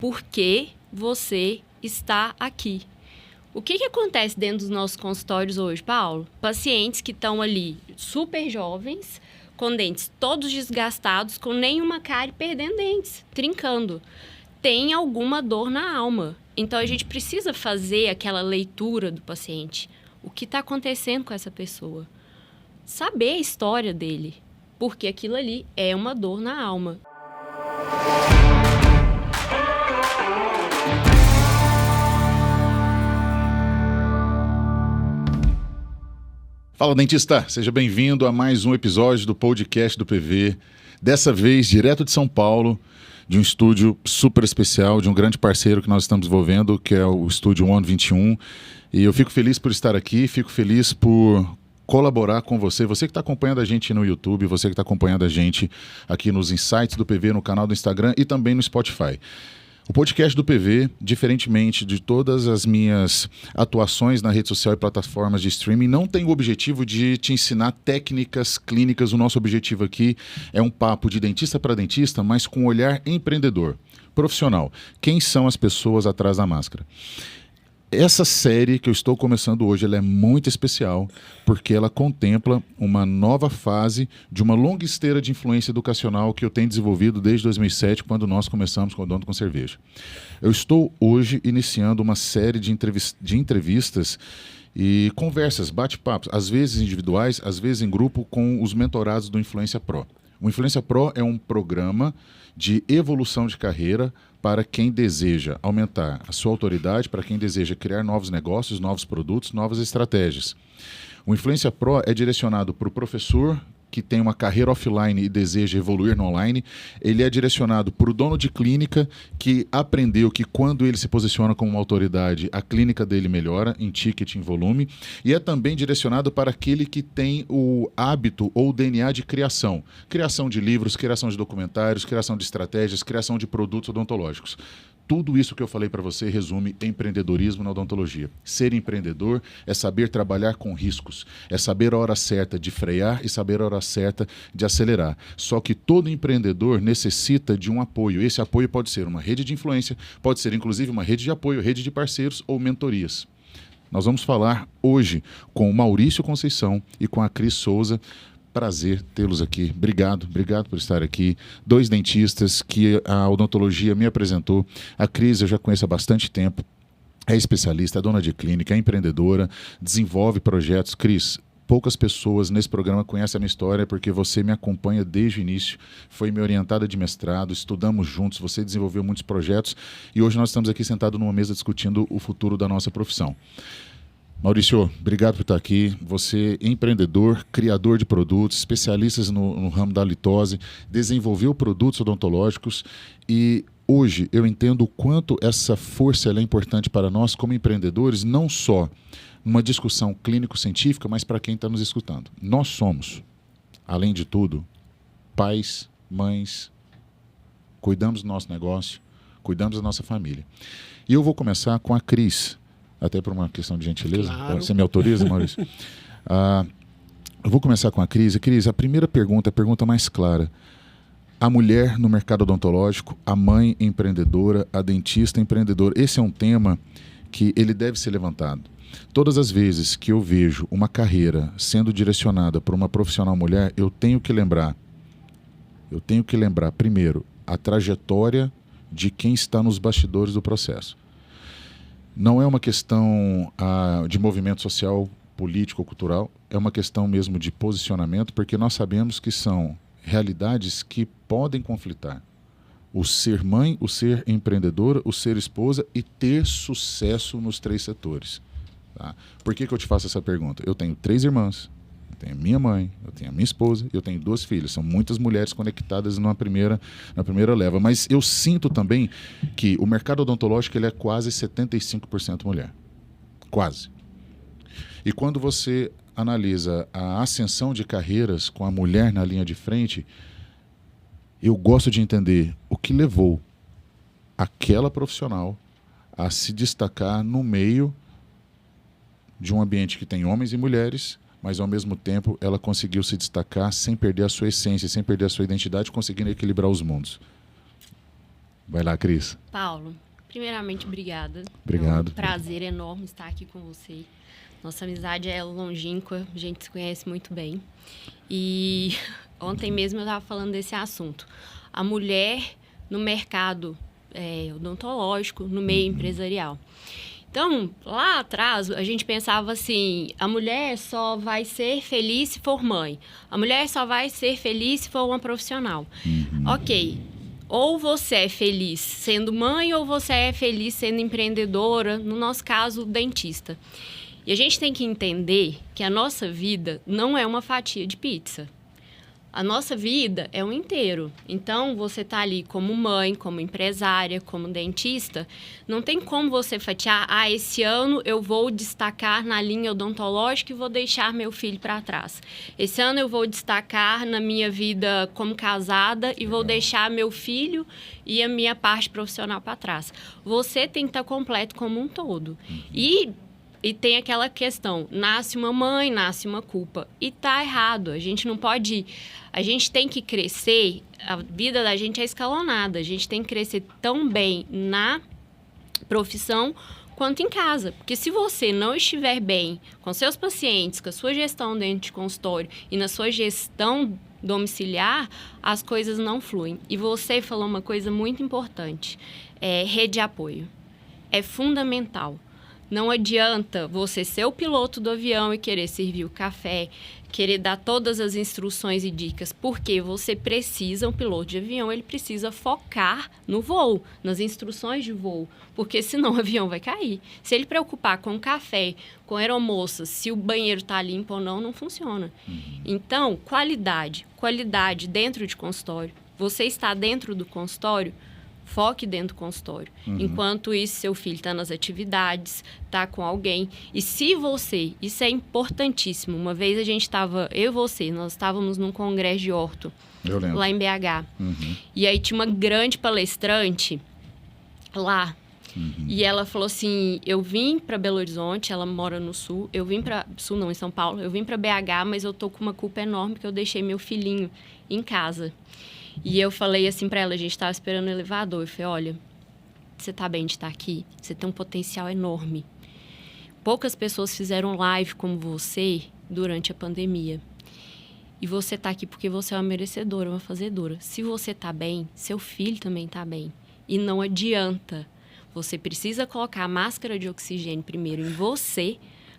por que você está aqui. O que acontece dentro dos nossos consultórios hoje, Paulo? Pacientes que estão ali super jovens, com dentes todos desgastados, com nenhuma cárie, perdendo dentes, trincando. Tem alguma dor na alma. Então, a gente precisa fazer aquela leitura do paciente. O que está acontecendo com essa pessoa? Saber a história dele, porque aquilo ali é uma dor na alma. Fala, dentista! Seja bem-vindo a mais um episódio do podcast do PV. Dessa vez, direto de São Paulo, de um estúdio super especial, de um grande parceiro que nós estamos desenvolvendo, que é o Estúdio One 21. E eu fico feliz por estar aqui, fico feliz por colaborar com você que está acompanhando a gente no YouTube, você que está acompanhando a gente aqui nos Insights do PV, no canal do Instagram e também no Spotify. O podcast do PV, diferentemente de todas as minhas atuações na rede social e plataformas de streaming, não tem o objetivo de te ensinar técnicas clínicas. O nosso objetivo aqui é um papo de dentista para dentista, mas com um olhar empreendedor, profissional. Quem são as pessoas atrás da máscara? Essa série que eu estou começando hoje, ela é muito especial porque ela contempla uma nova fase de uma longa esteira de influência educacional que eu tenho desenvolvido desde 2007, quando nós começamos com o Dono com Cerveja. Eu estou hoje iniciando uma série de entrevistas e conversas, bate-papos, às vezes individuais, às vezes em grupo, com os mentorados do Influência Pro. O Influência Pro é um programa de evolução de carreira para quem deseja aumentar a sua autoridade, para quem deseja criar novos negócios, novos produtos, novas estratégias. O Influência Pro é direcionado para o professor que tem uma carreira offline e deseja evoluir no online. Ele é direcionado para o dono de clínica que aprendeu que quando ele se posiciona como uma autoridade, a clínica dele melhora em ticket, em volume. E é também direcionado para aquele que tem o hábito ou o DNA de criação. Criação de livros, criação de documentários, criação de estratégias, criação de produtos odontológicos. Tudo isso que eu falei para você resume empreendedorismo na odontologia. Ser empreendedor é saber trabalhar com riscos, é saber a hora certa de frear e saber a hora certa de acelerar. Só que todo empreendedor necessita de um apoio. Esse apoio pode ser uma rede de influência, pode ser inclusive uma rede de apoio, rede de parceiros ou mentorias. Nós vamos falar hoje com o Maurício Conceição e com a Cris Souza. Prazer tê-los aqui. Obrigado por estar aqui. Dois dentistas que a odontologia me apresentou. A Cris eu já conheço há bastante tempo. É especialista, é dona de clínica, é empreendedora, desenvolve projetos. Cris, poucas pessoas nesse programa conhecem a minha história porque você me acompanha desde o início, foi minha orientada de mestrado, estudamos juntos, você desenvolveu muitos projetos e hoje nós estamos aqui sentados numa mesa discutindo o futuro da nossa profissão. Maurício, obrigado por estar aqui. Você é empreendedor, criador de produtos, especialista no ramo da litose, desenvolveu produtos odontológicos e hoje eu entendo o quanto essa força ela é importante para nós como empreendedores, não só numa discussão clínico-científica, mas para quem está nos escutando. Nós somos, além de tudo, pais, mães, cuidamos do nosso negócio, cuidamos da nossa família. E eu vou começar com a Cris. Até por uma questão de gentileza. Claro. Você me autoriza, Maurício? Eu vou começar com a Cris. Cris, a primeira pergunta, a pergunta mais clara. A mulher no mercado odontológico, a mãe empreendedora, a dentista empreendedora. Esse é um tema que ele deve ser levantado. Todas as vezes que eu vejo uma carreira sendo direcionada por uma profissional mulher, eu tenho que lembrar, primeiro, a trajetória de quem está nos bastidores do processo. Não é uma questão de movimento social, político ou cultural, é uma questão mesmo de posicionamento, porque nós sabemos que são realidades que podem conflitar. O ser mãe, o ser empreendedora, o ser esposa e ter sucesso nos três setores. Tá? Por que eu te faço essa pergunta? Eu tenho 3 irmãs, eu tenho a minha mãe, eu tenho a minha esposa e eu tenho 2 filhas. São muitas mulheres conectadas na primeira leva. Mas eu sinto também que o mercado odontológico ele é quase 75% mulher. Quase. E quando você analisa a ascensão de carreiras com a mulher na linha de frente, eu gosto de entender o que levou aquela profissional a se destacar no meio de um ambiente que tem homens e mulheres, mas ao mesmo tempo ela conseguiu se destacar sem perder a sua essência, sem perder a sua identidade, conseguindo equilibrar os mundos. Vai lá, Cris. Paulo, primeiramente, obrigada. Obrigado. É um prazer enorme estar aqui com você. Nossa amizade é longínqua, a gente se conhece muito bem. E ontem mesmo eu estava falando desse assunto. A mulher no mercado odontológico, no meio empresarial. Então, lá atrás, a gente pensava assim, a mulher só vai ser feliz se for mãe. A mulher só vai ser feliz se for uma profissional. Ok, ou você é feliz sendo mãe ou você é feliz sendo empreendedora, no nosso caso, dentista. E a gente tem que entender que a nossa vida não é uma fatia de pizza. A nossa vida é um inteiro. Então, você tá ali como mãe, como empresária, como dentista. Não tem como você fatiar, esse ano eu vou destacar na linha odontológica e vou deixar meu filho para trás. Esse ano eu vou destacar na minha vida como casada e vou deixar meu filho e a minha parte profissional para trás. Você tem que estar completo como um todo. E tem aquela questão, nasce uma mãe, nasce uma culpa. E tá errado, a gente não pode... A gente tem que crescer, a vida da gente é escalonada. A gente tem que crescer tão bem na profissão quanto em casa. Porque se você não estiver bem com seus pacientes, com a sua gestão dentro de consultório e na sua gestão domiciliar, as coisas não fluem. E você falou uma coisa muito importante, rede de apoio. É fundamental. Não adianta você ser o piloto do avião e querer servir o café, querer dar todas as instruções e dicas, porque você precisa, um piloto de avião, ele precisa focar no voo, nas instruções de voo, porque senão o avião vai cair. Se ele preocupar com o café, com a aeromoça, se o banheiro está limpo ou não, não funciona. Então, qualidade dentro de consultório. Você está dentro do consultório, foque dentro do consultório. Enquanto isso, seu filho está nas atividades, está com alguém. E se você... Isso é importantíssimo. Uma vez a gente estava... Eu e você, nós estávamos num congresso de orto. Eu lembro. Lá em BH. E aí tinha uma grande palestrante lá. E ela falou assim, eu vim para Belo Horizonte, ela mora no Sul. Eu vim para... Sul não, em São Paulo. Eu vim para BH, mas eu tô com uma culpa enorme porque eu deixei meu filhinho em casa. E eu falei assim para ela, a gente estava esperando o elevador. Eu falei, olha, você tá bem de estar aqui? Você tem um potencial enorme. Poucas pessoas fizeram live como você durante a pandemia. E você tá aqui porque você é uma merecedora, uma fazedora. Se você tá bem, seu filho também tá bem. E não adianta. Você precisa colocar a máscara de oxigênio primeiro em você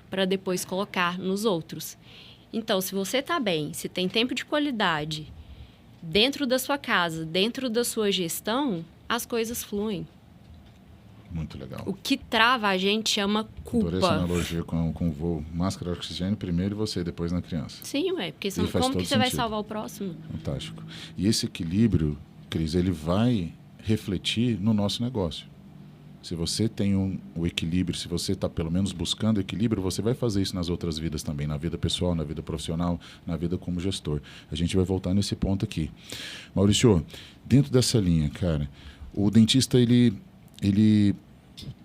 para depois colocar nos outros. Então, se você tá bem, se tem tempo de qualidade... Dentro da sua casa, dentro da sua gestão, as coisas fluem. Muito legal. O que trava a gente chama culpa. Adorei essa analogia com o voo. Máscara de oxigênio primeiro e você, depois na criança. Sim, porque senão, como que você vai salvar o próximo? Fantástico. E esse equilíbrio, Cris, ele vai refletir no nosso negócio. Se você tem o equilíbrio, se você está pelo menos buscando equilíbrio, você vai fazer isso nas outras vidas também, na vida pessoal, na vida profissional, na vida como gestor. A gente vai voltar nesse ponto aqui. Maurício, dentro dessa linha, cara, o dentista, ele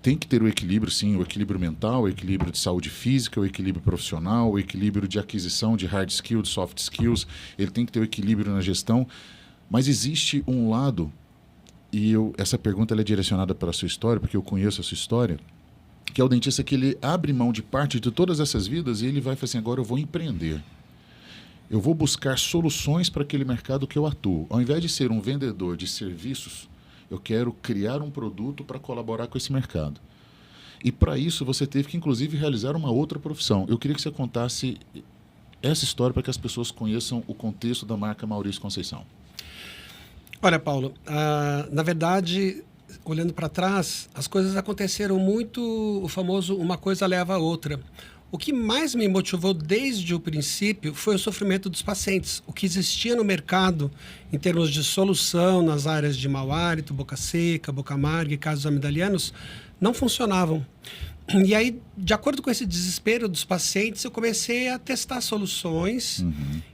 tem que ter o equilíbrio, sim, o equilíbrio mental, o equilíbrio de saúde física, o equilíbrio profissional, o equilíbrio de aquisição de hard skills, de soft skills, ele tem que ter o equilíbrio na gestão, mas existe um lado... E essa pergunta ela é direcionada para a sua história, porque eu conheço a sua história, que é o dentista que ele abre mão de parte de todas essas vidas e ele vai falar assim, agora eu vou empreender. Eu vou buscar soluções para aquele mercado que eu atuo. Ao invés de ser um vendedor de serviços, eu quero criar um produto para colaborar com esse mercado. E para isso você teve que, inclusive, realizar uma outra profissão. Eu queria que você contasse essa história para que as pessoas conheçam o contexto da marca Maurício Conceição. Olha, Paulo, na verdade, olhando para trás, as coisas aconteceram muito, o famoso uma coisa leva a outra. O que mais me motivou desde o princípio foi o sofrimento dos pacientes. O que existia no mercado em termos de solução nas áreas de mau hálito, boca seca, boca amarga e casos amidalianos não funcionavam. E aí, de acordo com esse desespero dos pacientes, eu comecei a testar soluções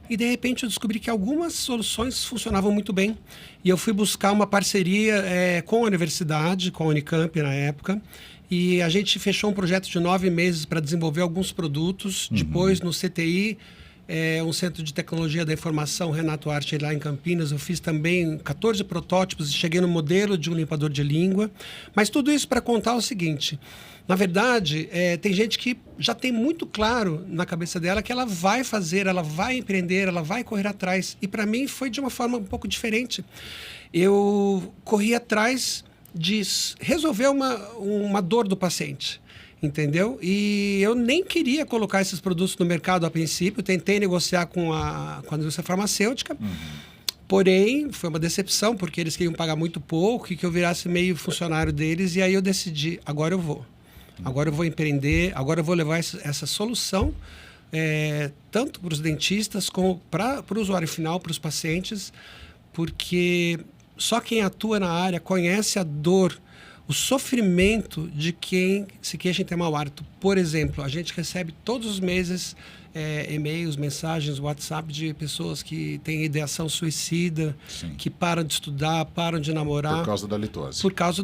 e, de repente, eu descobri que algumas soluções funcionavam muito bem. E eu fui buscar uma parceria com a universidade, com a Unicamp na época, e a gente fechou um projeto de 9 meses para desenvolver alguns produtos. Depois, no CTI, um centro de tecnologia da informação, Renato Arte, lá em Campinas. Eu fiz também 14 protótipos e cheguei no modelo de um limpador de língua. Mas tudo isso para contar o seguinte: na verdade, tem gente que já tem muito claro na cabeça dela que ela vai fazer, ela vai empreender, ela vai correr atrás. E para mim foi de uma forma um pouco diferente. Eu corri atrás de resolver uma dor do paciente. Entendeu? E eu nem queria colocar esses produtos no mercado a princípio. Tentei negociar com a indústria farmacêutica. Porém, foi uma decepção, porque eles queriam pagar muito pouco e que eu virasse meio funcionário deles. E aí eu decidi, agora eu vou. Agora eu vou empreender, agora eu vou levar essa solução tanto para os dentistas como para o usuário final, para os pacientes, porque só quem atua na área conhece a dor, o sofrimento de quem se queixa em ter mau hálito. Por exemplo, a gente recebe todos os meses e-mails, mensagens, WhatsApp de pessoas que têm ideação suicida, Sim. que param de estudar, param de namorar. Por causa da litose. Por causa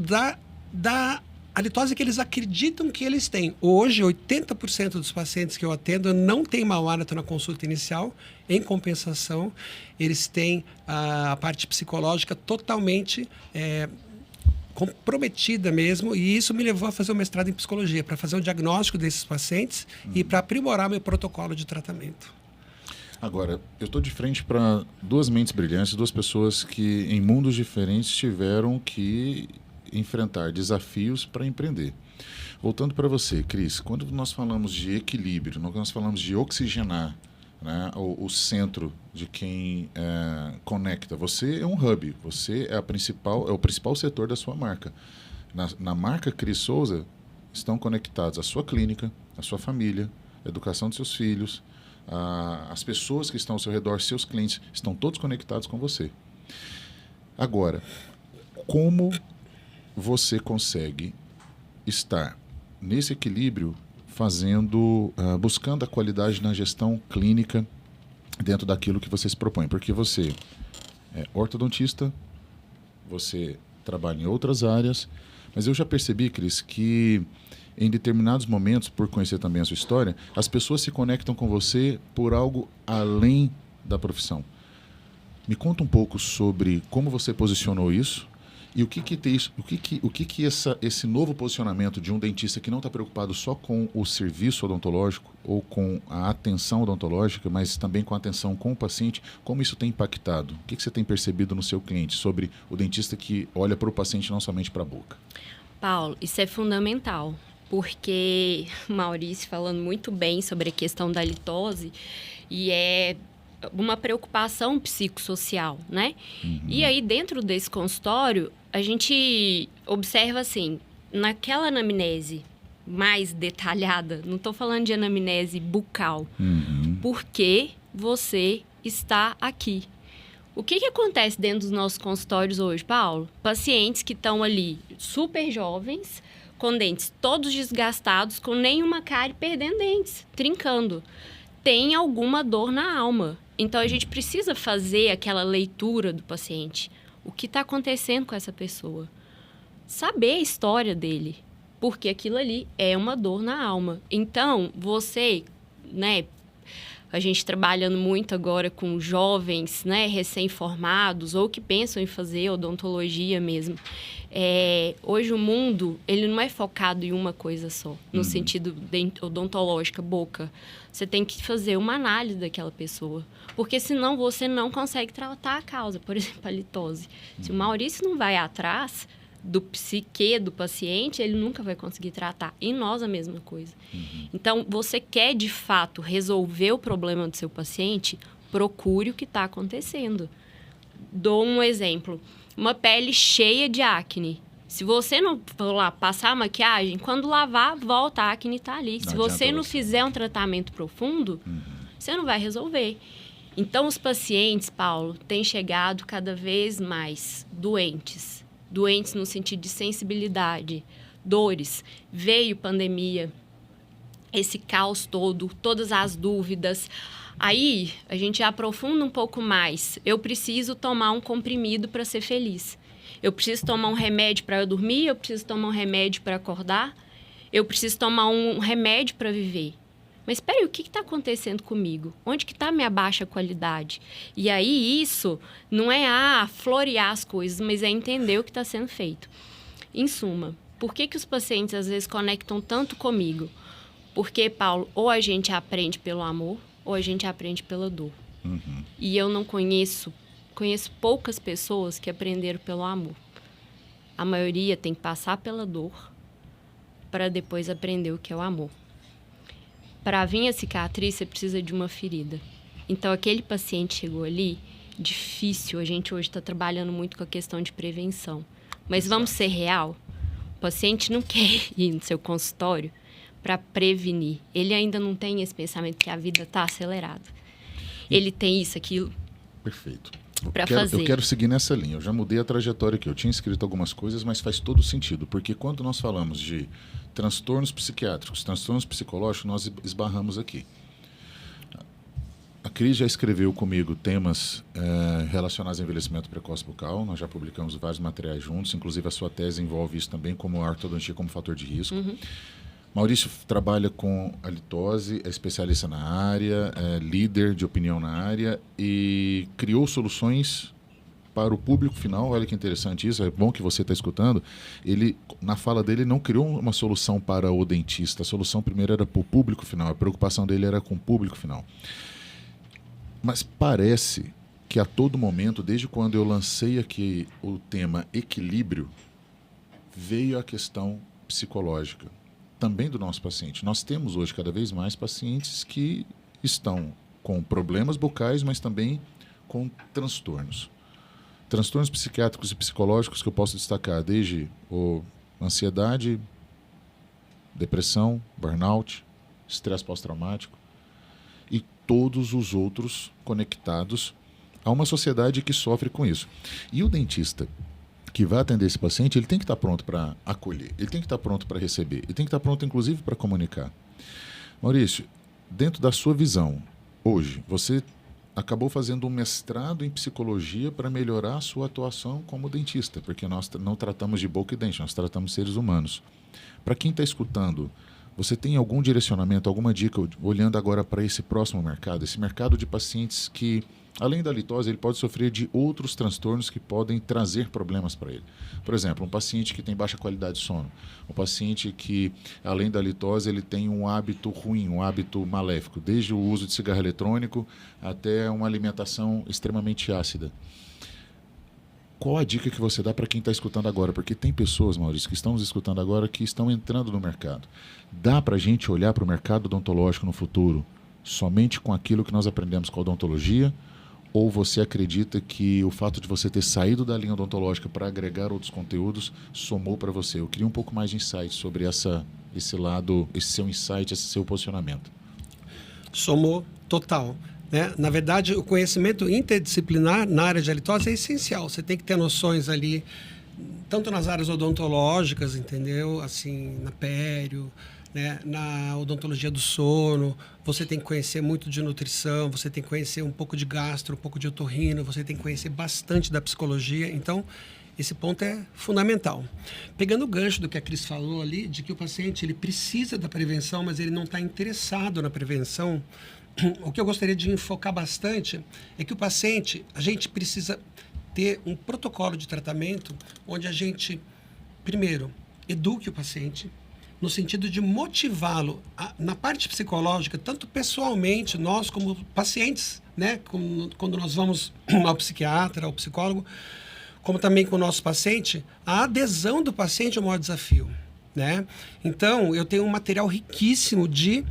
da halitose que eles acreditam que eles têm. Hoje, 80% dos pacientes que eu atendo não têm mau hálito na consulta inicial. Em compensação, eles têm a parte psicológica totalmente comprometida mesmo, e isso me levou a fazer um mestrado em psicologia, para fazer um diagnóstico desses pacientes e para aprimorar meu protocolo de tratamento. Agora, eu estou de frente para duas mentes brilhantes, duas pessoas que em mundos diferentes tiveram que enfrentar desafios para empreender. Voltando para você, Cris, quando nós falamos de equilíbrio, quando nós falamos de oxigenar, né, o centro de quem conecta, você é um hub, você é o principal setor da sua marca. Na marca Cris Souza estão conectados a sua clínica, a sua família, a educação dos seus filhos, as pessoas que estão ao seu redor, seus clientes, estão todos conectados com você. Agora, como você consegue estar nesse equilíbrio buscando a qualidade na gestão clínica dentro daquilo que você se propõe? Porque você é ortodontista, você trabalha em outras áreas, mas eu já percebi, Cris, que em determinados momentos, por conhecer também a sua história, as pessoas se conectam com você por algo além da profissão. Me conta um pouco sobre como você posicionou isso e o que esse novo posicionamento de um dentista que não está preocupado só com o serviço odontológico ou com a atenção odontológica, mas também com a atenção com o paciente, como isso tem impactado? O que você tem percebido no seu cliente sobre o dentista que olha para o paciente não somente para a boca? Paulo, isso é fundamental, porque Maurício falando muito bem sobre a questão da litose, e é uma preocupação psicossocial, né? E aí, dentro desse consultório, a gente observa assim, naquela anamnese mais detalhada, não estou falando de anamnese bucal, por que você está aqui? O que acontece dentro dos nossos consultórios hoje, Paulo? Pacientes que estão ali super jovens, com dentes todos desgastados, com nenhuma cárie, perdendo dentes, trincando. Tem alguma dor na alma. Então, a gente precisa fazer aquela leitura do paciente. O que está acontecendo com essa pessoa? Saber a história dele. Porque aquilo ali é uma dor na alma. Então, você, né? A gente trabalhando muito agora com jovens, né, recém-formados ou que pensam em fazer odontologia mesmo. Hoje o mundo, ele não é focado em uma coisa só, no sentido odontológica, boca. Você tem que fazer uma análise daquela pessoa, porque senão você não consegue tratar a causa, por exemplo, a litose. Se o Maurício não vai atrás do psique do paciente, ele nunca vai conseguir tratar. E nós a mesma coisa. Então, você quer, de fato, resolver o problema do seu paciente, procure o que está acontecendo. Dou um exemplo. Uma pele cheia de acne. Se você não for lá passar a maquiagem, quando lavar, volta, a acne está ali. Se você não fizer um tratamento profundo, você não vai resolver. Então, os pacientes, Paulo, têm chegado cada vez mais doentes. Doentes no sentido de sensibilidade, dores. Veio pandemia, esse caos todo, todas as dúvidas. Aí, a gente aprofunda um pouco mais. Eu preciso tomar um comprimido para ser feliz. Eu preciso tomar um remédio para eu dormir, eu preciso tomar um remédio para acordar, eu preciso tomar um remédio para viver. Mas espera aí, o que está acontecendo comigo? Onde que está a minha baixa qualidade? E aí isso não é florear as coisas, mas é entender o que está sendo feito. Em suma, por que os pacientes às vezes conectam tanto comigo? Porque, Paulo, ou a gente aprende pelo amor, ou a gente aprende pela dor. Uhum. E eu não conheço poucas pessoas que aprenderam pelo amor. A maioria tem que passar pela dor para depois aprender o que é o amor. Para vir a cicatriz, você precisa de uma ferida. Então, aquele paciente chegou ali, difícil. A gente hoje está trabalhando muito com a questão de prevenção. Mas vamos ser real? O paciente não quer ir no seu consultório para prevenir. Ele ainda não tem esse pensamento que a vida está acelerada. Ele tem isso, aquilo. Perfeito. Para fazer. Eu quero seguir nessa linha. Eu já mudei a trajetória aqui. Eu tinha escrito algumas coisas, mas faz todo sentido. Porque quando nós falamos de transtornos psiquiátricos, transtornos psicológicos, nós esbarramos aqui. A Cris já escreveu comigo temas relacionados ao envelhecimento precoce bucal. Nós já publicamos vários materiais juntos. Inclusive, a sua tese envolve isso também, como a ortodontia como fator de risco. Uhum. Maurício trabalha com a litose, é especialista na área, é líder de opinião na área e criou soluções para o público final. Olha que interessante isso, é bom que você está escutando. Ele, na fala dele, não criou uma solução para o dentista. A solução primeiro era para o público final, a preocupação dele era com o público final. Mas parece que a todo momento, desde quando eu lancei aqui o tema equilíbrio, veio a questão psicológica também do nosso paciente. Nós temos hoje cada vez mais pacientes que estão com problemas bucais, mas também com transtornos. Transtornos psiquiátricos e psicológicos que eu posso destacar, desde ansiedade, depressão, burnout, estresse pós-traumático e todos os outros conectados a uma sociedade que sofre com isso. E o dentista que vai atender esse paciente, ele tem que estar pronto para acolher, ele tem que estar pronto para receber, ele tem que estar pronto, inclusive, para comunicar. Maurício, dentro da sua visão, hoje, você acabou fazendo um mestrado em psicologia para melhorar a sua atuação como dentista, porque nós não tratamos de boca e dente, nós tratamos seres humanos. Para quem está escutando, você tem algum direcionamento, alguma dica, olhando agora para esse próximo mercado, esse mercado de pacientes que, além da litose, ele pode sofrer de outros transtornos que podem trazer problemas para ele. Por exemplo, um paciente que tem baixa qualidade de sono, um paciente que, além da litose, ele tem um hábito ruim, um hábito maléfico, desde o uso de cigarro eletrônico até uma alimentação extremamente ácida. Qual a dica que você dá para quem está escutando agora? Porque tem pessoas, Maurício, que estão nos escutando agora que estão entrando no mercado. Dá para a gente olhar para o mercado odontológico no futuro somente com aquilo que nós aprendemos com a odontologia? Ou você acredita que o fato de você ter saído da linha odontológica para agregar outros conteúdos somou para você? Eu queria um pouco mais de insight sobre esse lado, esse seu insight, esse seu posicionamento. Somou total. Né? Na verdade, o conhecimento interdisciplinar na área de halitose é essencial. Você tem que ter noções ali, tanto nas áreas odontológicas, entendeu? Assim, na pério, né? Na odontologia do sono, você tem que conhecer muito de nutrição, você tem que conhecer um pouco de gastro, um pouco de otorrino, você tem que conhecer bastante da psicologia. Então, esse ponto é fundamental. Pegando o gancho do que a Cris falou ali, de que o paciente ele precisa da prevenção, mas ele não está interessado na prevenção, o que eu gostaria de enfocar bastante é que o paciente, a gente precisa ter um protocolo de tratamento onde a gente, primeiro, eduque o paciente, no sentido de motivá-lo na parte psicológica, tanto pessoalmente, nós como pacientes, né, quando nós vamos ao psiquiatra, ao psicólogo, como também com o nosso paciente, a adesão do paciente é o maior desafio, né? Então, eu tenho um material riquíssimo de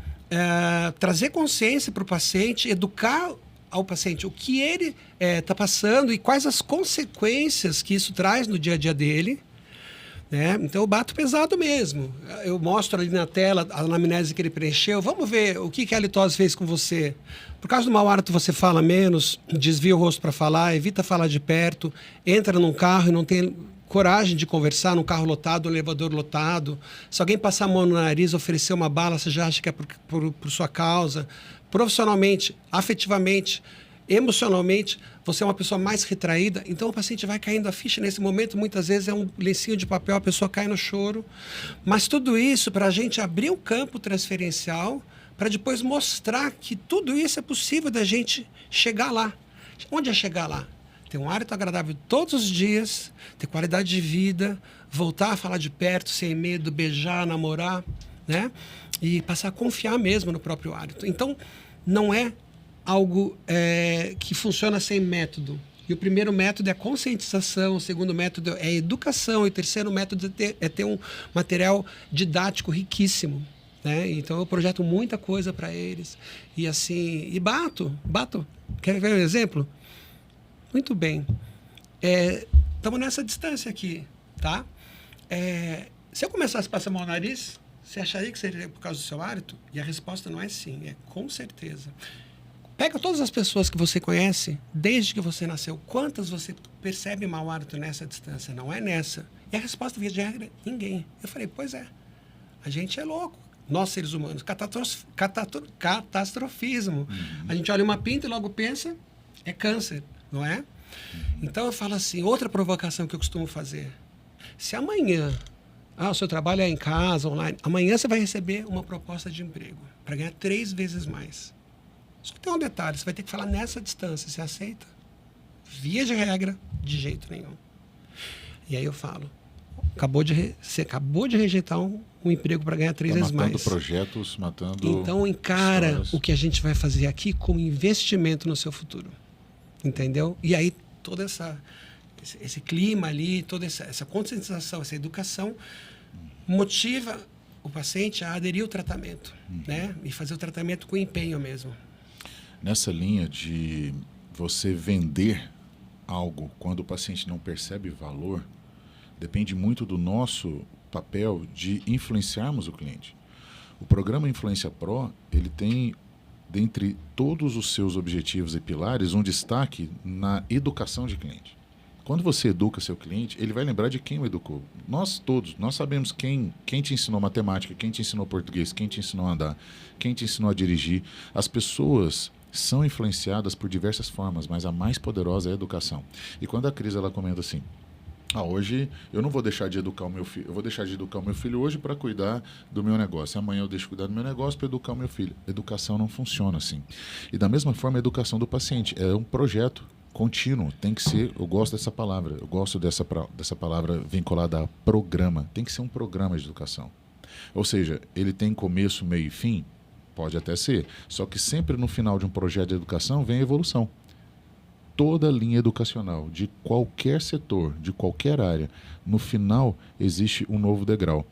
trazer consciência para o paciente, educar ao paciente o que ele está passando e quais as consequências que isso traz no dia a dia dele. Né? Então eu bato pesado mesmo. Eu mostro ali na tela a anamnese que ele preencheu. Vamos ver o que a halitose fez com você. Por causa do mau hálito você fala menos, desvia o rosto para falar, evita falar de perto, entra num carro e não tem coragem de conversar num carro lotado, um elevador lotado. Se alguém passar a mão no nariz, oferecer uma bala, você já acha que é por sua causa. Profissionalmente, afetivamente, emocionalmente, você é uma pessoa mais retraída, então o paciente vai caindo a ficha nesse momento, muitas vezes é um lencinho de papel, a pessoa cai no choro. Mas tudo isso para a gente abrir um campo transferencial para depois mostrar que tudo isso é possível da gente chegar lá. Onde é chegar lá? Ter um hálito agradável todos os dias, ter qualidade de vida, voltar a falar de perto, sem medo, beijar, namorar, né? E passar a confiar mesmo no próprio hálito. Então, não é algo que funciona sem método. E o primeiro método é a conscientização, o segundo método é a educação, e o terceiro método é ter um material didático riquíssimo. Né? Então, eu projeto muita coisa para eles. E assim, e bato. Quer ver um exemplo? Muito bem. Estamos nessa distância aqui, tá? Se eu começasse a passar a mão no nariz, você acharia que seria por causa do seu hálito? E a resposta não é sim, é com certeza. Pega todas as pessoas que você conhece, desde que você nasceu. Quantas você percebe mau hálito nessa distância? Não é nessa. E a resposta, via de regra, ninguém. Eu falei, pois é. A gente é louco. Nós, seres humanos. Catastrofismo. A gente olha uma pinta e logo pensa, é câncer, não é? Então, eu falo assim, outra provocação que eu costumo fazer. Se amanhã, o seu trabalho é em casa, online, amanhã você vai receber uma proposta de emprego para ganhar 3 vezes mais. Só que tem um detalhe, você vai ter que falar nessa distância, você aceita? Via de regra, de jeito nenhum. E aí eu falo, você acabou de rejeitar um emprego para ganhar 3 vezes mais. Matando projetos, matando Então encara histórias. o que a gente vai fazer aqui como investimento no seu futuro. Entendeu? E aí todo esse clima ali, toda essa conscientização, essa educação motiva o paciente a aderir ao tratamento, né? E fazer o tratamento com empenho mesmo. Nessa linha de você vender algo quando o paciente não percebe valor, depende muito do nosso papel de influenciarmos o cliente. O programa Influência Pro, ele tem, dentre todos os seus objetivos e pilares, um destaque na educação de cliente. Quando você educa seu cliente, ele vai lembrar de quem o educou. Nós todos, nós sabemos quem te ensinou matemática, quem te ensinou português, quem te ensinou a andar, quem te ensinou a dirigir. As pessoas são influenciadas por diversas formas, mas a mais poderosa é a educação. E quando a Cris ela comenta assim, hoje eu não vou deixar de educar o meu filho, eu vou deixar de educar o meu filho hoje para cuidar do meu negócio, amanhã eu deixo de cuidar do meu negócio para educar o meu filho. Educação não funciona assim. E da mesma forma a educação do paciente é um projeto contínuo, tem que ser, eu gosto dessa palavra, eu gosto dessa palavra vinculada a programa, tem que ser um programa de educação. Ou seja, ele tem começo, meio e fim? Pode até ser, só que sempre no final de um projeto de educação vem a evolução. Toda linha educacional, de qualquer setor, de qualquer área, no final existe um novo degrau.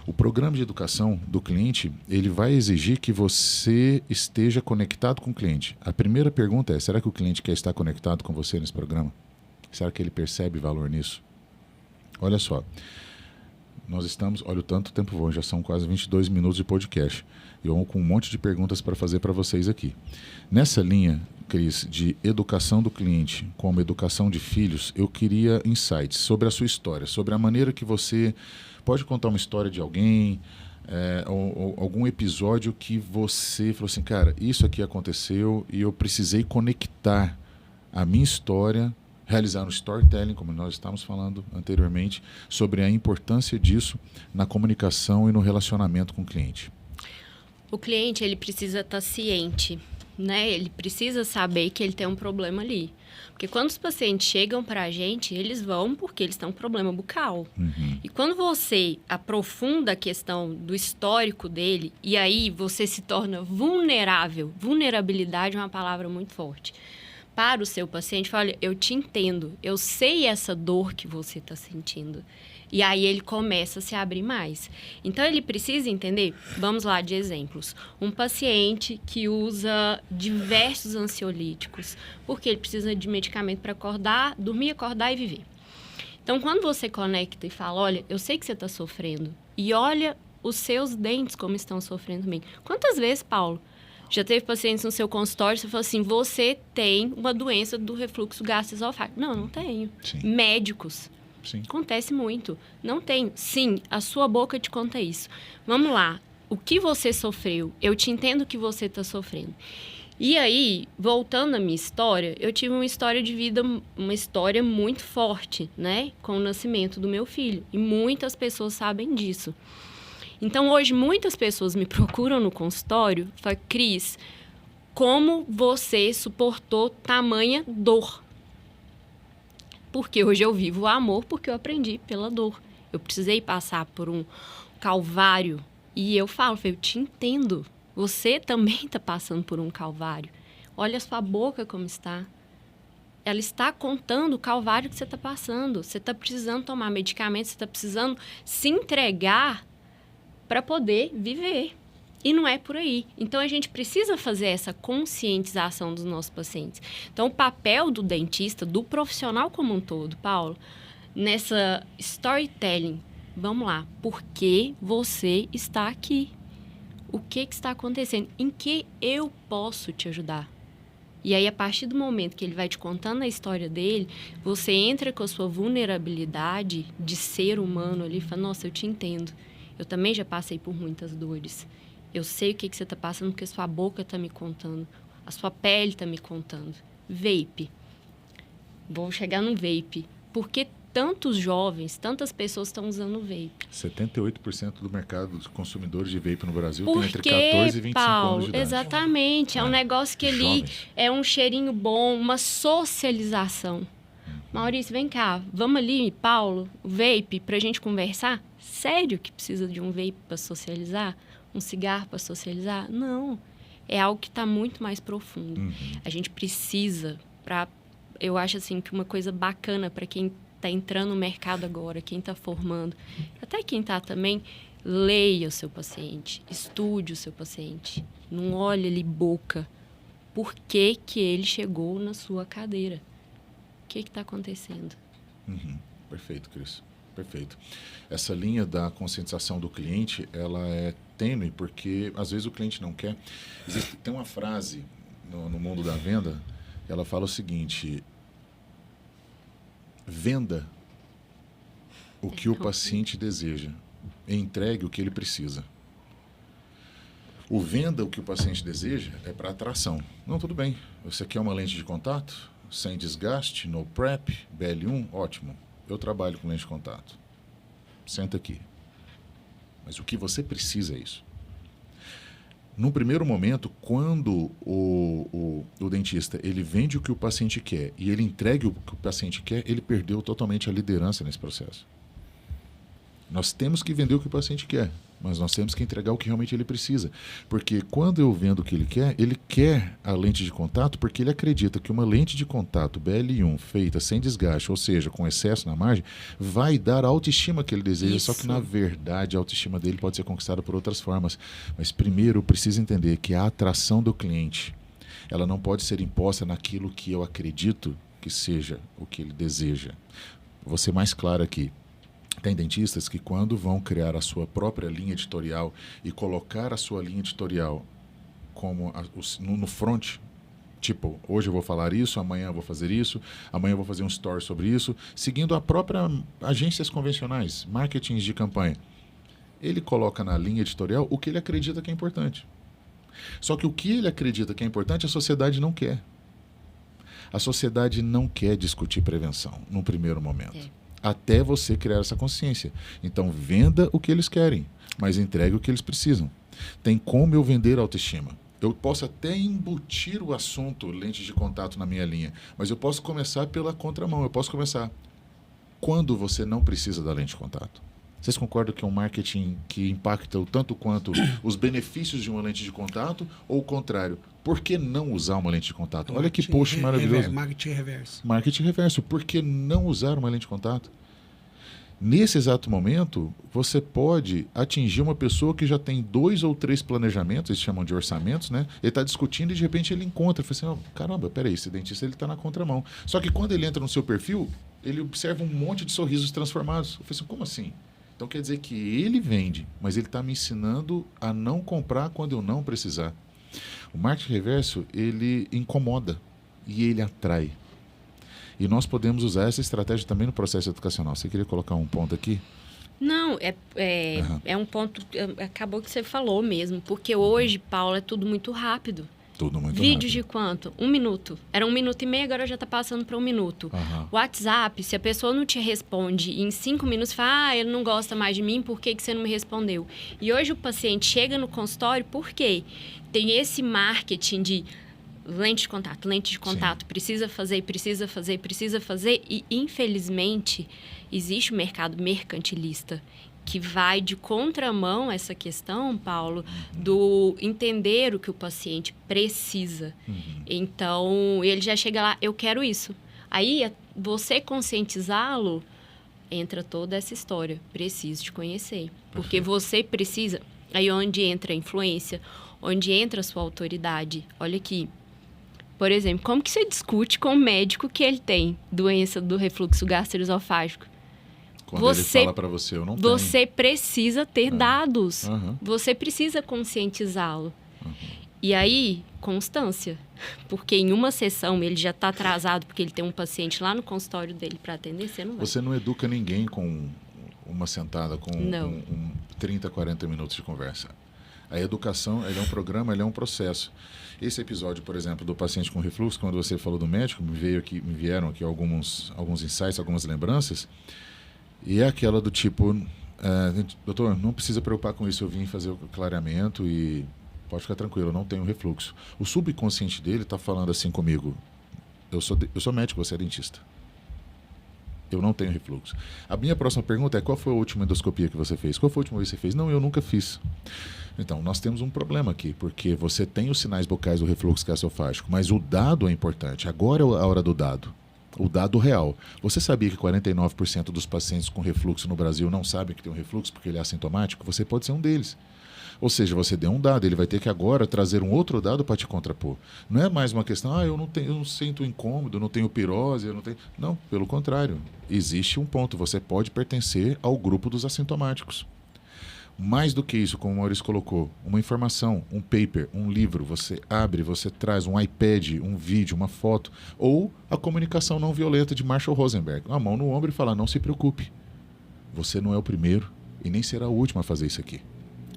O programa de educação do cliente, ele vai exigir que você esteja conectado com o cliente. A primeira pergunta é, será que o cliente quer estar conectado com você nesse programa? Será que ele percebe valor nisso? Olha só, nós estamos, olha o tanto tempo voa, já são quase 22 minutos de podcast. Eu vou com um monte de perguntas para fazer para vocês aqui. Nessa linha, Cris, de educação do cliente como educação de filhos, eu queria insights sobre a sua história, sobre a maneira que você pode contar uma história de alguém, ou algum episódio que você falou assim, cara, isso aqui aconteceu e eu precisei conectar a minha história, realizar um storytelling, como nós estávamos falando anteriormente, sobre a importância disso na comunicação e no relacionamento com o cliente. O cliente, ele precisa estar ciente, né? Ele precisa saber que ele tem um problema ali. Porque quando os pacientes chegam para a gente, eles vão porque eles têm um problema bucal. Uhum. E quando você aprofunda a questão do histórico dele, e aí você se torna vulnerável, vulnerabilidade é uma palavra muito forte, para o seu paciente, fala, olha, eu te entendo, eu sei essa dor que você está sentindo. E aí ele começa a se abrir mais. Então, ele precisa entender, vamos lá de exemplos, um paciente que usa diversos ansiolíticos, porque ele precisa de medicamento para acordar, dormir, acordar e viver. Então, quando você conecta e fala, olha, eu sei que você está sofrendo, e olha os seus dentes como estão sofrendo também. Quantas vezes, Paulo, já teve pacientes no seu consultório, você falou assim, você tem uma doença do refluxo gastroesofágico. Não, não tenho. Sim. Médicos. Sim. Acontece muito. Não tenho. Sim, a sua boca te conta isso. Vamos lá. O que você sofreu? Eu te entendo que você está sofrendo. E aí, voltando à minha história, eu tive uma história de vida, uma história muito forte, né? Com o nascimento do meu filho. E muitas pessoas sabem disso. Então, hoje, muitas pessoas me procuram no consultório e falam, Cris, como você suportou tamanha dor? Porque hoje eu vivo o amor porque eu aprendi pela dor. Eu precisei passar por um calvário. E eu falo, eu te entendo. Você também está passando por um calvário. Olha a sua boca como está. Ela está contando o calvário que você está passando. Você está precisando tomar medicamento, você está precisando se entregar para poder viver. E não é por aí. Então, a gente precisa fazer essa conscientização dos nossos pacientes. Então, o papel do dentista, do profissional como um todo, Paulo, nessa storytelling, vamos lá, por que você está aqui? O que está acontecendo? Em que eu posso te ajudar? E aí, a partir do momento que ele vai te contando a história dele, você entra com a sua vulnerabilidade de ser humano ali e fala, nossa, eu te entendo. Eu também já passei por muitas dores. Eu sei o que você está passando porque sua boca está me contando. A sua pele está me contando. Vape. Vou chegar no vape. Por que tantos jovens, tantas pessoas estão usando vape? 78% do mercado dos consumidores de vape no Brasil tem entre 14 e 25 Paulo, anos de idade. Exatamente. É um negócio que ali Jovens. é um cheirinho bom, uma socialização. Maurício, vem cá. Vamos ali, Paulo, o vape, pra gente conversar? Sério que precisa de um vape para socializar? Um cigarro para socializar? Não. É algo que está muito mais profundo. A gente precisa, eu acho assim que uma coisa bacana para quem está entrando no mercado agora, quem está formando, até quem está também, leia o seu paciente, estude o seu paciente. Não olhe ali boca. Por que que ele chegou na sua cadeira? O que está acontecendo? Perfeito, Cris. Perfeito. Essa linha da conscientização do cliente, ela é tênue porque, às vezes, o cliente não quer. Tem uma frase no mundo da venda, ela fala o seguinte, venda o que o paciente deseja e entregue o que ele precisa. O venda o que o paciente deseja é para atração. Não, tudo bem. Você quer uma lente de contato? Sem desgaste, no prep, BL1, ótimo. Eu trabalho com lente de contato. Senta aqui. Mas o que você precisa é isso. Num primeiro momento, quando o dentista ele vende o que o paciente quer e ele entrega o que o paciente quer, ele perdeu totalmente a liderança nesse processo. Nós temos que vender o que o paciente quer, mas nós temos que entregar o que realmente ele precisa. Porque quando eu vendo o que ele quer a lente de contato porque ele acredita que uma lente de contato BL1 feita sem desgaste, ou seja, com excesso na margem, vai dar a autoestima que ele deseja. Isso. Só que, na verdade, a autoestima dele pode ser conquistada por outras formas. Mas, primeiro, eu preciso entender que a atração do cliente, ela não pode ser imposta naquilo que eu acredito que seja o que ele deseja. Vou ser mais claro aqui. Tem dentistas que, quando vão criar a sua própria linha editorial e colocar a sua linha editorial como no front, tipo, hoje eu vou falar isso, amanhã eu vou fazer isso, amanhã eu vou fazer um story sobre isso, seguindo a própria agências convencionais, marketings de campanha. Ele coloca na linha editorial o que ele acredita que é importante. Só que o que ele acredita que é importante, a sociedade não quer. A sociedade não quer discutir prevenção num primeiro momento. Até você criar essa consciência. Então, venda o que eles querem, mas entregue o que eles precisam. Tem como eu vender autoestima. Eu posso até embutir o assunto lente de contato na minha linha, mas eu posso começar pela contramão. Eu posso começar quando você não precisa da lente de contato. Vocês concordam que é um marketing que impacta o tanto quanto os benefícios de uma lente de contato ou o contrário? Por que não usar uma lente de contato? Olha que post maravilhoso. Marketing reverso. Marketing reverso. Por que não usar uma lente de contato? Nesse exato momento, você pode atingir uma pessoa que já tem 2 ou 3 planejamentos, eles chamam de orçamentos, né? Ele está discutindo e de repente ele encontra. Ele fala assim, oh, caramba, peraí, esse dentista está na contramão. Só que quando ele entra no seu perfil, ele observa um monte de sorrisos transformados. Eu falei assim, como assim? Então quer dizer que ele vende, mas ele está me ensinando a não comprar quando eu não precisar. O marketing reverso, ele incomoda e ele atrai. E nós podemos usar essa estratégia também no processo educacional. Você queria colocar um ponto aqui? Não, é um ponto, acabou que você falou mesmo, porque hoje, Paulo, é tudo muito rápido. Tudo muito Vídeos rápido. de quanto? 1 minuto. Era 1 minuto e meio, agora já tá passando para 1 minuto. WhatsApp, se a pessoa não te responde em 5 minutos, fala, ele não gosta mais de mim, por que você não me respondeu? E hoje o paciente chega no consultório, por quê? Tem esse marketing de lente de contato, precisa fazer, e infelizmente existe o mercado mercantilista que vai de contramão essa questão, Paulo, do entender o que o paciente precisa. Então, ele já chega lá, eu quero isso. Aí, você conscientizá-lo, entra toda essa história. Preciso te conhecer. Porque você precisa... Aí, onde entra a influência, onde entra a sua autoridade. Olha aqui. Por exemplo, como que você discute com o médico que ele tem doença do refluxo gastroesofágico? Quando ele fala para você, eu não tenho. Você precisa ter dados. Você precisa conscientizá-lo. E aí, constância. Porque em uma sessão ele já está atrasado porque ele tem um paciente lá no consultório dele para atender, você não vai. Você não educa ninguém com uma sentada, com 30, 40 minutos de conversa. A educação, ele é um programa, ele é um processo. Esse episódio, por exemplo, do paciente com refluxo, quando você falou do médico, me vieram aqui alguns insights, algumas lembranças. E é aquela do tipo, doutor, não precisa preocupar com isso, eu vim fazer o clareamento e pode ficar tranquilo, eu não tenho refluxo. O subconsciente dele está falando assim comigo, eu sou médico, você é dentista. Eu não tenho refluxo. A minha próxima pergunta é, qual foi a última endoscopia que você fez? Qual foi a última vez que você fez? Não, eu nunca fiz. Então, nós temos um problema aqui, porque você tem os sinais bucais do refluxo gastroesofágico, mas o dado é importante. Agora é a hora do dado. O dado real. Você sabia que 49% dos pacientes com refluxo no Brasil não sabem que tem um refluxo porque ele é assintomático? Você pode ser um deles. Ou seja, você deu um dado, ele vai ter que agora trazer um outro dado para te contrapor. Não é mais uma questão, eu não sinto incômodo, eu não tenho pirose, eu não tenho... Não, pelo contrário. Existe um ponto, você pode pertencer ao grupo dos assintomáticos. Mais do que isso, como o Maurício colocou, uma informação, um paper, um livro, você abre, você traz um iPad, um vídeo, uma foto, ou a comunicação não violenta de Marshall Rosenberg. A mão no ombro e falar, não se preocupe, você não é o primeiro e nem será o último a fazer isso aqui.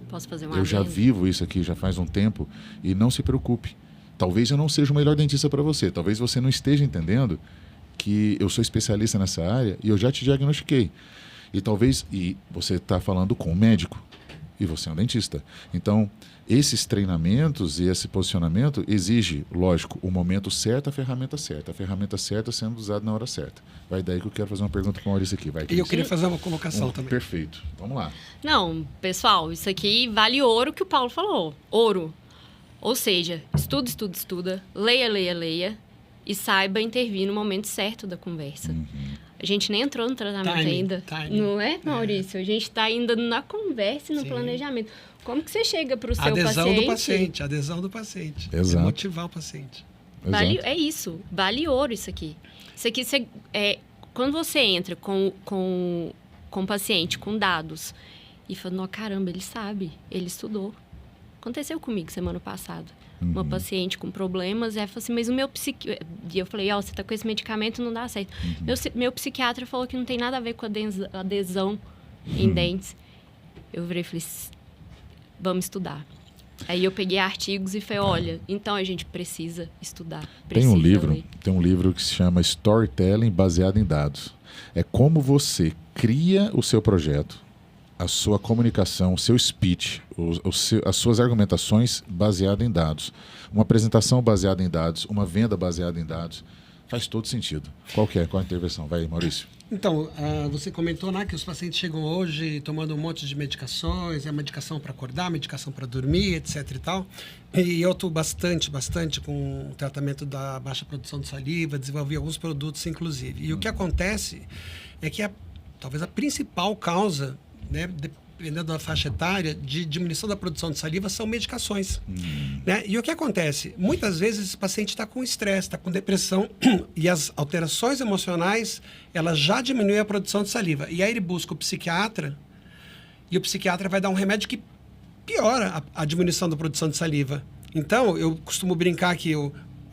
Posso fazer uma Eu já vivo isso aqui já faz um tempo e não se preocupe. Talvez eu não seja o melhor dentista para você, talvez você não esteja entendendo que eu sou especialista nessa área e eu já te diagnostiquei. E você está falando com um médico e você é um dentista. Então, esses treinamentos e esse posicionamento exige, lógico, o momento certo, a ferramenta certa sendo usada na hora certa. Vai daí que eu quero fazer uma pergunta para o Maurício aqui. Vai, e eu queria fazer uma colocação também. Perfeito. Vamos lá. Não, pessoal, isso aqui vale ouro que o Paulo falou. Ouro. Ou seja, estuda, leia e saiba intervir no momento certo da conversa. A gente nem entrou no tratamento ainda. Não é, Maurício? A gente está ainda na conversa e no planejamento. Como que você chega para o seu paciente? Adesão do paciente. Exato. Motivar o paciente. É isso. Vale ouro isso aqui. Isso aqui, quando você entra com o paciente, com dados, e fala, não, caramba, ele sabe, ele estudou. Aconteceu comigo semana passada. Uma paciente com problemas, ela falou assim, mas o meu psiquiatra... E eu falei, você tá com esse medicamento, não dá certo. Meu psiquiatra falou que não tem nada a ver com adesão em dentes. Eu virei e falei, vamos estudar. Aí eu peguei artigos e falei, olha, então a gente precisa estudar. Tem um livro que se chama Storytelling baseado em dados. É como você cria o seu projeto, a sua comunicação, o seu speech, as suas argumentações baseadas em dados. Uma apresentação baseada em dados, uma venda baseada em dados, faz todo sentido. Qual a intervenção? Vai, Maurício. Então, você comentou, né, que os pacientes chegam hoje tomando um monte de medicações, medicação para acordar, medicação para dormir, etc e tal. E eu estou bastante com o tratamento da baixa produção de saliva, desenvolvi alguns produtos, inclusive. E o que acontece é que talvez a principal causa, né, dependendo da faixa etária, de diminuição da produção de saliva são medicações. Né? E o que acontece? Muitas vezes esse paciente está com estresse, está com depressão e as alterações emocionais, elas já diminuem a produção de saliva. E aí ele busca o psiquiatra e o psiquiatra vai dar um remédio que piora a diminuição da produção de saliva. Então, eu costumo brincar que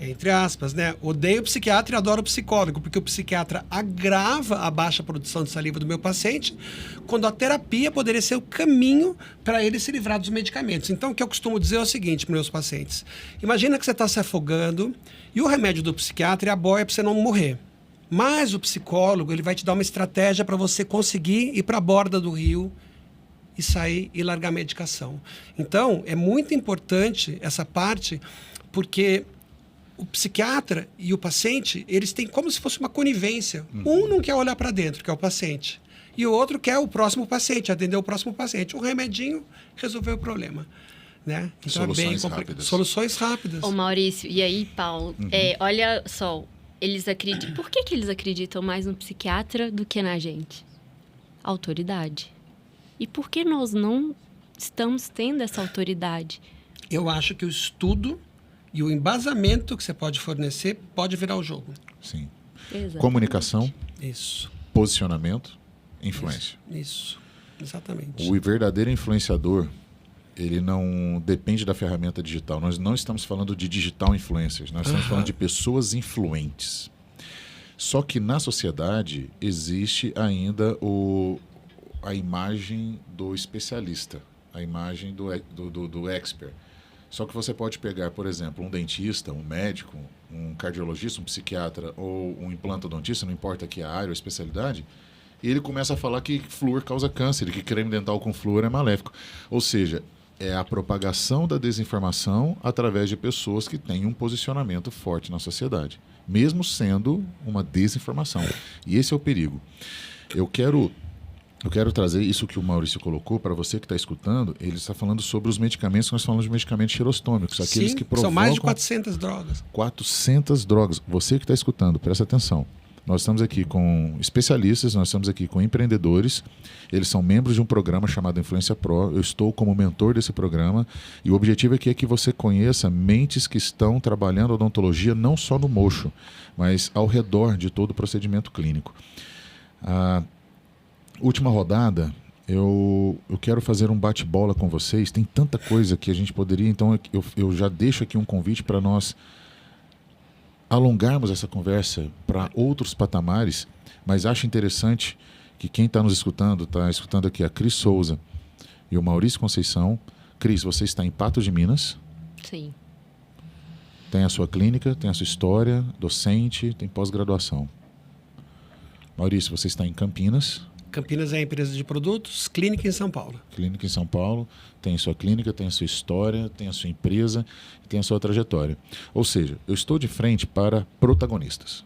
Entre aspas, né? Odeio o psiquiatra e adoro o psicólogo, porque o psiquiatra agrava a baixa produção de saliva do meu paciente, quando a terapia poderia ser o caminho para ele se livrar dos medicamentos. Então, o que eu costumo dizer é o seguinte para meus pacientes. Imagina que você está se afogando e o remédio do psiquiatra é a boia para você não morrer. Mas o psicólogo, ele vai te dar uma estratégia para você conseguir ir para a borda do rio e sair e largar a medicação. Então, é muito importante essa parte, porque o psiquiatra e o paciente, eles têm como se fosse uma conivência. Um não quer olhar para dentro, que é o paciente. E o outro quer o próximo paciente, atender o próximo paciente. Um remedinho resolveu o problema. Né? Então Soluções é bem complicado. rápidas. Soluções rápidas. Ô Maurício, e aí, Paulo, olha só, eles acreditam... Por que eles acreditam mais no psiquiatra do que na gente? Autoridade. E por que nós não estamos tendo essa autoridade? Eu acho que o estudo e o embasamento que você pode fornecer pode virar o jogo. Sim. Exatamente. Comunicação, Isso. posicionamento, influência. Isso. Exatamente. O verdadeiro influenciador, ele não depende da ferramenta digital. Nós não estamos falando de digital influencers, nós estamos falando de pessoas influentes. Só que na sociedade existe ainda a imagem do especialista, a imagem do expert. Só que você pode pegar, por exemplo, um dentista, um médico, um cardiologista, um psiquiatra ou um implantodontista, não importa que a área ou a especialidade, e ele começa a falar que flúor causa câncer, que creme dental com flúor é maléfico. Ou seja, é a propagação da desinformação através de pessoas que têm um posicionamento forte na sociedade, mesmo sendo uma desinformação. E esse é o perigo. Eu quero trazer isso que o Maurício colocou para você que está escutando. Ele está falando sobre os medicamentos, nós falamos de medicamentos xerostômicos, aqueles que provocam... São mais de 400 drogas. 400 drogas. Você que está escutando, presta atenção. Nós estamos aqui com especialistas, nós estamos aqui com empreendedores. Eles são membros de um programa chamado Influência Pro. Eu estou como mentor desse programa. E o objetivo aqui é que você conheça mentes que estão trabalhando odontologia não só no mocho, mas ao redor de todo o procedimento clínico. Última rodada, eu quero fazer um bate-bola com vocês. Tem tanta coisa que a gente poderia... Então, eu já deixo aqui um convite para nós alongarmos essa conversa para outros patamares, mas acho interessante que quem está nos escutando, está escutando aqui a Cris Souza e o Maurício Conceição. Cris, você está em Patos de Minas. Sim. Tem a sua clínica, tem a sua história, docente, tem pós-graduação. Maurício, você está em Campinas. Campinas é a empresa de produtos, clínica em São Paulo. Clínica em São Paulo, tem a sua clínica, tem a sua história, tem a sua empresa, tem a sua trajetória. Ou seja, eu estou de frente para protagonistas.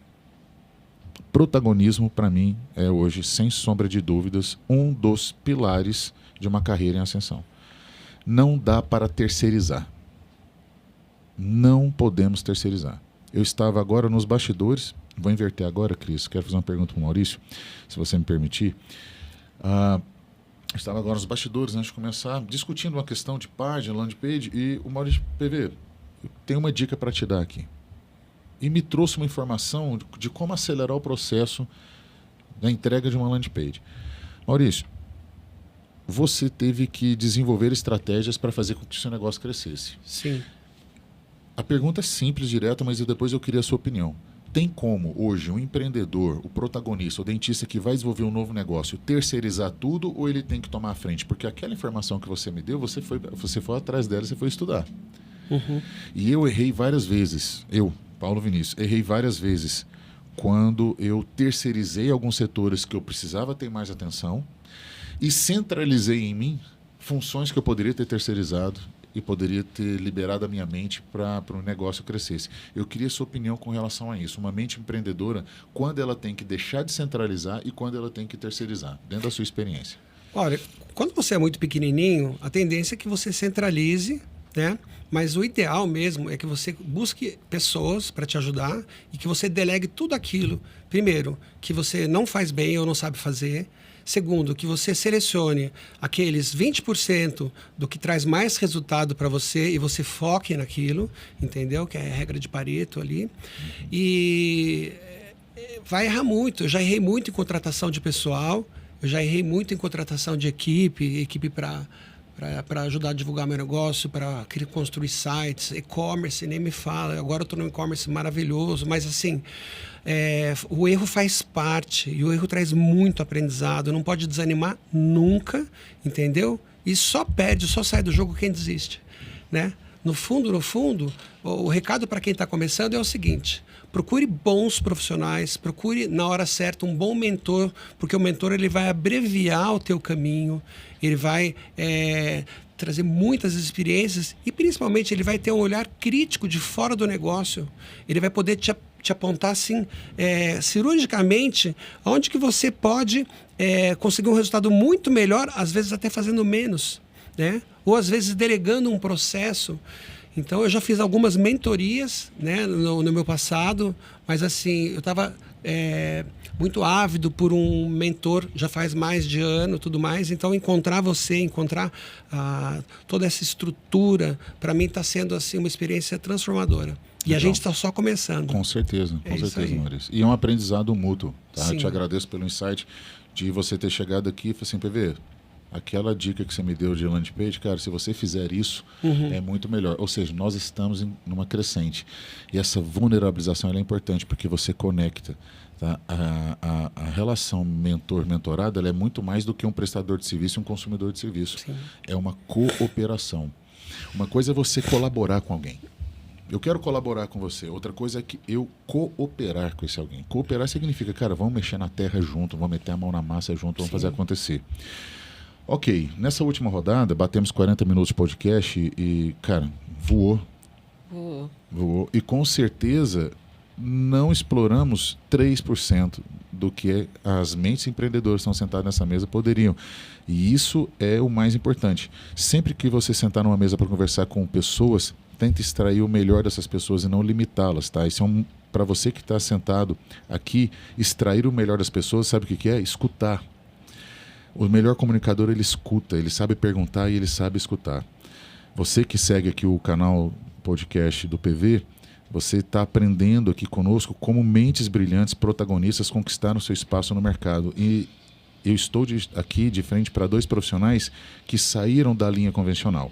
Protagonismo, para mim, é hoje, sem sombra de dúvidas, um dos pilares de uma carreira em ascensão. Não dá para terceirizar. Não podemos terceirizar. Eu estava agora nos bastidores. Vou inverter agora, Cris. Quero fazer uma pergunta para o Maurício, se você me permitir. Estava agora nos bastidores, antes de começar, discutindo uma questão de página, landing page, e o Maurício, PV, eu tenho uma dica para te dar aqui. E me trouxe uma informação de como acelerar o processo da entrega de uma landing page. Maurício, você teve que desenvolver estratégias para fazer com que o seu negócio crescesse. Sim. A pergunta é simples, direta, mas depois eu queria a sua opinião. Tem como, hoje, um empreendedor, o protagonista, o dentista que vai desenvolver um novo negócio, terceirizar tudo ou ele tem que tomar a frente? Porque aquela informação que você me deu, você foi atrás dela, você foi estudar. Uhum. E eu errei várias vezes. Eu, Paulo Vinícius, errei várias vezes quando eu terceirizei alguns setores que eu precisava ter mais atenção e centralizei em mim funções que eu poderia ter terceirizado e poderia ter liberado a minha mente para o negócio crescesse. Eu queria sua opinião com relação a isso. Uma mente empreendedora, quando ela tem que deixar de centralizar e quando ela tem que terceirizar, dentro da sua experiência. Olha, quando você é muito pequenininho, a tendência é que você centralize, né? Mas o ideal mesmo é que você busque pessoas para te ajudar e que você delegue tudo aquilo, primeiro, que você não faz bem ou não sabe fazer. Segundo, que você selecione aqueles 20% do que traz mais resultado para você e você foque naquilo, entendeu? Que é a regra de Pareto ali. E vai errar muito. Eu já errei muito em contratação de pessoal, eu já errei muito em contratação de equipe para para ajudar a divulgar meu negócio, para construir sites, e-commerce, nem me fala. Agora eu estou no e-commerce maravilhoso, mas assim, o erro faz parte e o erro traz muito aprendizado. Não pode desanimar nunca, entendeu? E só perde, só sai do jogo quem desiste, né? No fundo, o recado para quem está começando é o seguinte: procure bons profissionais, procure na hora certa um bom mentor, porque o mentor ele vai abreviar o teu caminho, ele vai trazer muitas experiências e principalmente ele vai ter um olhar crítico de fora do negócio. Ele vai poder te apontar assim, cirurgicamente, onde que você pode conseguir um resultado muito melhor, às vezes até fazendo menos, né? Ou às vezes delegando um processo. Então eu já fiz algumas mentorias, né, no meu passado, mas assim, eu estava muito ávido por um mentor já faz mais de ano, tudo mais. Então encontrar toda essa estrutura, para mim está sendo assim uma experiência transformadora. E Legal. A gente está só começando. Com certeza, Maurício. E é um aprendizado mútuo, tá? Sim. Te agradeço pelo insight de você ter chegado aqui e falar assim, PV, aquela dica que você me deu de landing page, cara, se você fizer isso, é muito melhor. Ou seja, nós estamos numa crescente. E essa vulnerabilização ela é importante, porque você conecta. Tá? A relação mentor-mentorado ela é muito mais do que um prestador de serviço e um consumidor de serviço. Sim. É uma cooperação. Uma coisa é você colaborar com alguém. Eu quero colaborar com você. Outra coisa é que eu cooperar com esse alguém. Cooperar significa, cara, vamos mexer na terra junto, vamos meter a mão na massa junto, vamos fazer acontecer. Ok, nessa última rodada, batemos 40 minutos de podcast e, cara, voou. E com certeza não exploramos 3% do que as mentes empreendedoras que estão sentadas nessa mesa poderiam. E isso é o mais importante. Sempre que você sentar numa mesa para conversar com pessoas, tente extrair o melhor dessas pessoas e não limitá-las, tá? Isso é para você que está sentado aqui, extrair o melhor das pessoas, sabe o que é? Escutar. O melhor comunicador, ele escuta, ele sabe perguntar e ele sabe escutar. Você que segue aqui o canal podcast do PV, você está aprendendo aqui conosco como mentes brilhantes, protagonistas, conquistaram seu espaço no mercado. E eu estou aqui de frente para 2 profissionais que saíram da linha convencional.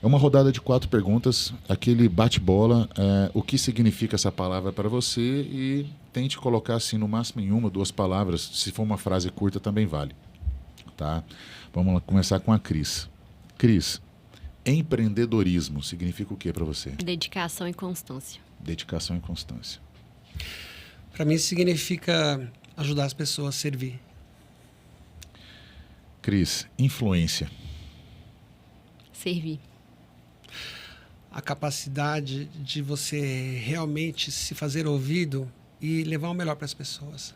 É uma rodada de 4 perguntas, aquele bate-bola, o que significa essa palavra para você e tente colocar assim no máximo em 1 ou 2 palavras, se for uma frase curta também vale. Tá? Vamos lá, começar com a Cris. Cris, empreendedorismo significa o que para você? Dedicação e constância. Dedicação e constância. Para mim significa ajudar as pessoas a servir. Cris, influência. Servir. A capacidade de você realmente se fazer ouvido e levar o melhor para as pessoas.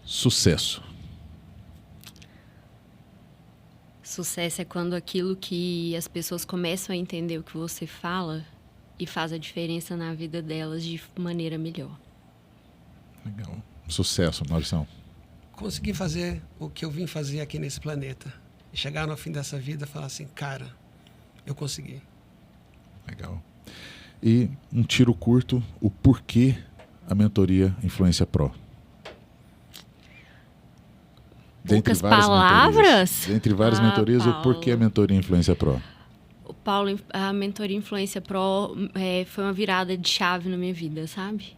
Sucesso. Sucesso é quando aquilo que as pessoas começam a entender o que você fala e faz a diferença na vida delas de maneira melhor. Legal. Sucesso, Maurição. Conseguir fazer o que eu vim fazer aqui nesse planeta. E chegar no fim dessa vida e falar assim, cara, eu consegui. Legal. E um tiro curto, o porquê a mentoria Influência Pro? Poucas palavras? Dentre várias mentorias, Paulo. o porquê a mentoria Influência Pro? Paulo, a mentoria Influência Pro foi uma virada de chave na minha vida, sabe?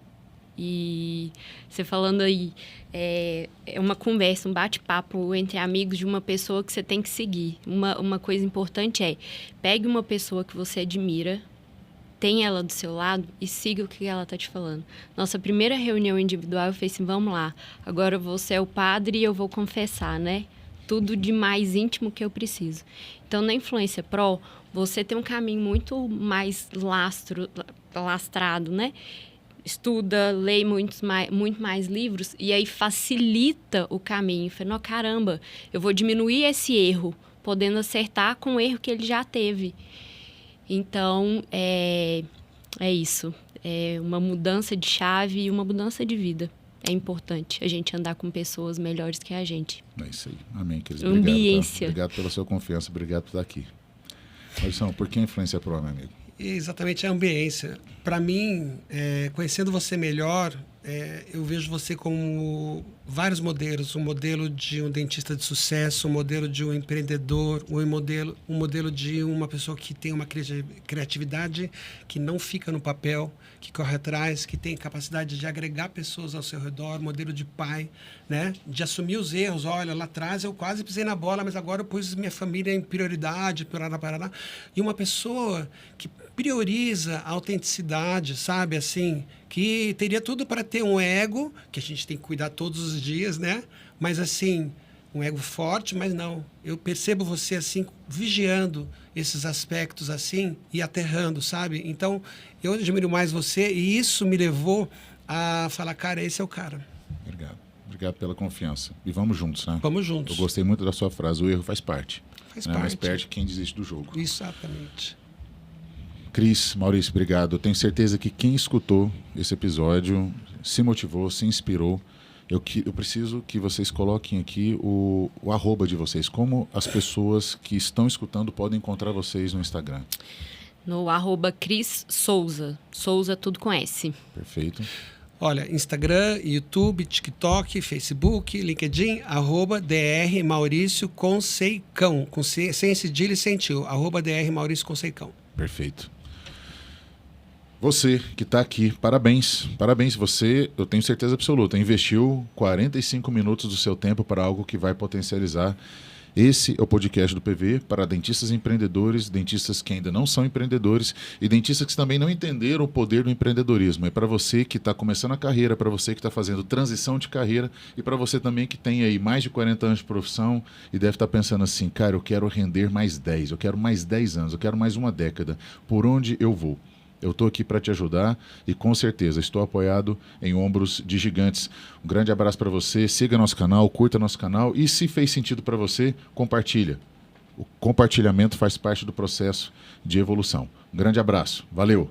E você falando aí, é uma conversa, um bate-papo entre amigos de uma pessoa que você tem que seguir. Uma coisa importante pegue uma pessoa que você admira, tenha ela do seu lado e siga o que ela está te falando. Nossa primeira reunião individual, eu falei assim, vamos lá, agora você é o padre e eu vou confessar, né? Tudo de mais íntimo que eu preciso. Então, na Influência Pro, você tem um caminho muito mais lastrado, né? Estuda, lê muito mais livros e aí facilita o caminho. Falei, não, caramba, eu vou diminuir esse erro, podendo acertar com o erro que ele já teve. Então, é isso. É uma mudança de chave e uma mudança de vida. É importante a gente andar com pessoas melhores que a gente. É isso aí. Amém, queridos. Ambiência. Obrigado pela sua confiança. Obrigado por estar aqui. Maurição, por que a Influência Pro, meu amigo? Exatamente a ambiência. para mim, conhecendo você melhor, eu vejo você como vários modelos. Um modelo de um dentista de sucesso, um modelo de um empreendedor, um modelo de uma pessoa que tem uma criatividade que não fica no papel, que corre atrás, que tem capacidade de agregar pessoas ao seu redor, modelo de pai, né? De assumir os erros. Olha, lá atrás eu quase pisei na bola, mas agora eu pus minha família em prioridade, parará. E uma pessoa que prioriza a autenticidade, sabe? Assim, que teria tudo para ter um ego, que a gente tem que cuidar todos os dias, né? Mas, assim, um ego forte, mas não. Eu percebo você, assim, vigiando esses aspectos, assim, e aterrando, sabe? Então, eu admiro mais você e isso me levou a falar, cara, esse é o cara. Obrigado. Obrigado pela confiança. E vamos juntos, né? Vamos juntos. Eu gostei muito da sua frase, o erro faz parte. Faz né? parte. Mas perde quem desiste do jogo. Exatamente. Cris, Maurício, obrigado. Eu tenho certeza que quem escutou esse episódio se motivou, se inspirou. Eu preciso que vocês coloquem aqui o arroba de vocês. Como as pessoas que estão escutando podem encontrar vocês no Instagram? No arroba Cris Souza. Souza tudo com S. Perfeito. Olha, Instagram, YouTube, TikTok, Facebook, LinkedIn, @Dr Maurício Conceicão, sem cedilha e sem tio, @Dr Maurício Conceicão. Perfeito. Você que está aqui, parabéns. Parabéns, você, eu tenho certeza absoluta, investiu 45 minutos do seu tempo para algo que vai potencializar. Esse é o podcast do PV para dentistas empreendedores, dentistas que ainda não são empreendedores e dentistas que também não entenderam o poder do empreendedorismo. É para você que está começando a carreira, para você que está fazendo transição de carreira e para você também que tem aí mais de 40 anos de profissão e deve estar pensando assim, cara, eu quero render mais 10, eu quero mais 10 anos, eu quero mais uma década. Por onde eu vou? Eu estou aqui para te ajudar e com certeza estou apoiado em ombros de gigantes. Um grande abraço para você, siga nosso canal, curta nosso canal e se fez sentido para você, compartilha. O compartilhamento faz parte do processo de evolução. Um grande abraço, valeu!